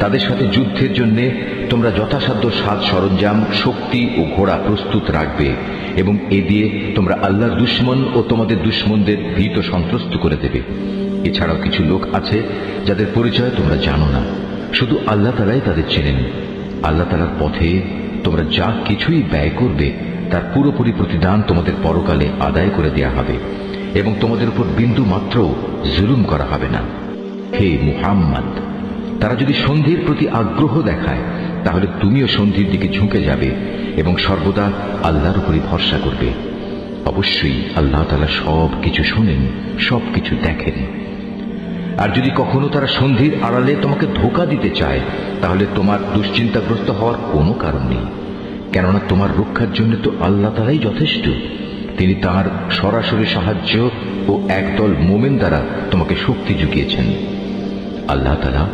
তাদের সাথে যুদ্ধের জন্য তোমরা যথাসাধ্য সাজ সরঞ্জাম, শক্তি ও ঘোড়া প্রস্তুত রাখবে এবং এ দিয়ে তোমরা আল্লাহর দুশমন ও তোমাদের দুশমনদের ভীত সন্ত্রস্ত করে দেবে। এছাড়াও কিছু লোক আছে যাদের পরিচয় তোমরা জানো না, শুধু আল্লাহ তাআলাই তাদের চেনেন। আল্লাহ তাআলার পথে তোমরা যা কিছুই ব্যয় করবে তার পুরোপুরি প্রতিদান তোমাদের পরকালে আদায় করে দেয়া হবে এবং তোমাদের উপর বিন্দু মাত্র জুলুম করা হবে না। হে মুহাম্মদ, তারা যদি সন্ধির প্রতি আগ্রহ দেখায় তাহলে তুমিও সন্ধির দিকে ঝুঁকে যাবে এবং সর্বদা আল্লাহর উপরই ভরসা করবে। অবশ্যই আল্লাহ তাআলা সব কিছু শোনেন, সব কিছু দেখেন। আর যদি কখনো তারা সন্ধির আড়ালে তোমাকে ধোঁকা দিতে চায় তাহলে তোমার দুশ্চিন্তাগ্রস্ত হওয়ার কোনো কারণ নেই, কেননা তোমার রক্ষার জন্য তো আল্লাহ তাআলাই যথেষ্ট। তিনি তাঁর সরাসরি সাহায্য ও একদল মোমেন দ্বারা তোমাকে শক্তি জুগিয়েছেন। আল্লাহ তাআলা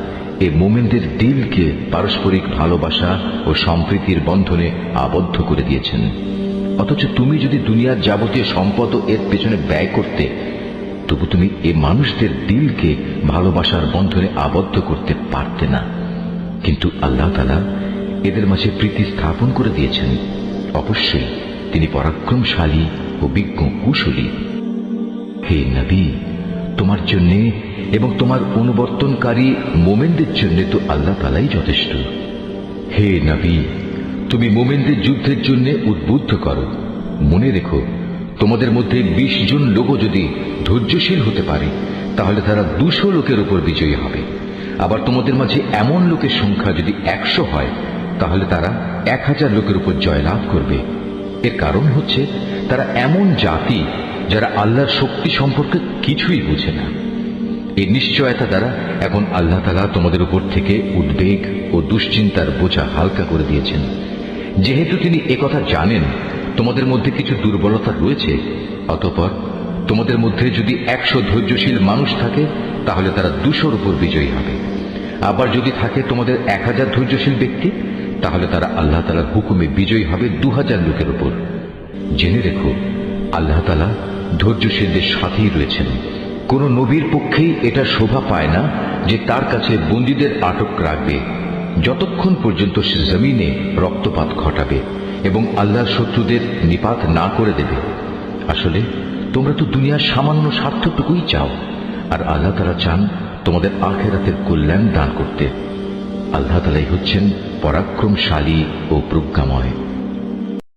এই মোমেনদের দিলকে পারস্পরিক ভালোবাসা ও সম্প্রীতির বন্ধনে আবদ্ধ করে দিয়েছেন। অথচ তুমি যদি দুনিয়ার যাবতীয় সম্পদ এর পেছনে ব্যয় করতে, তবু তুমি এই মানুষদের দিলকে ভালোবাসার বন্ধনে আবদ্ধ করতে পারতে না। কিন্তু আল্লাহ তাআলা এদের মাঝে প্রীতি স্থাপন করে দিয়েছেন। অবশ্যই তিনি পরাক্রমশালী ও বিজ্ঞ কুশলী। হে নবী, তোমার জন্য এবং তোমার অনুবর্তনকারী মোমেনদের জন্য তো আল্লাহ তাআলাই যথেষ্ট। হে নবী, তুমি মোমেনদের যুদ্ধের জন্য উদ্বুদ্ধ করো। মনে রেখো, তোমাদের মধ্যে 20 জন লোকও যদি ধৈর্যশীল হতে পারে তাহলে তারা 200 লোকের উপর বিজয়ী হবে। আবার তোমাদের মাঝে এমন লোকের সংখ্যা যদি 100 হয় তাহলে তারা 1000 লোকের উপর জয়লাভ করবে। এর কারণ হচ্ছে তারা এমন জাতি যারা আল্লাহর শক্তি সম্পর্কে কিছুই বুঝে না। এই নিশ্চয়তা দ্বারা এখন আল্লাহ তাআলা তোমাদের উপর থেকে উদ্বেগ ও দুশ্চিন্তার বোঝা হালকা করে দিয়েছেন। যেহেতু তিনি একথা জানেন তোমাদের মধ্যে কিছু দুর্বলতা রয়েছে, অতঃপর তোমাদের মধ্যে যদি 100 ধৈর্যশীল মানুষ থাকে তাহলে তারা 200-র উপর বিজয়ী হবে। আবার যদি থাকে তোমাদের 1000 ধৈর্যশীল ব্যক্তি তাহলে তারা আল্লাহ তাআলার হুকুমে বিজয়ী হবে 2000 লোকের উপর। জেনে রেখো, আল্লাহ তাআলা ধৈর্যশীলদের সাথেই রয়েছেন। কোন নবীর পক্ষেই এটা শোভা পায় না যে তার কাছে বন্দীদের আটক রাখবে যতক্ষণ পর্যন্ত সে জমিনে রক্তপাত ঘটাবে এবং আল্লাহর শত্রুদের নিপাত না করে দেবে। আসলে তোমরা তো দুনিয়ার সামান্য স্বার্থটুকুই চাও, আর আল্লাহ তাআলা চান তোমাদের আখিরাতের কল্যাণ দান করতে। আল্লাহ তাআলাই হচ্ছেন পরাক্রমশালী ও প্রজ্ঞাময়।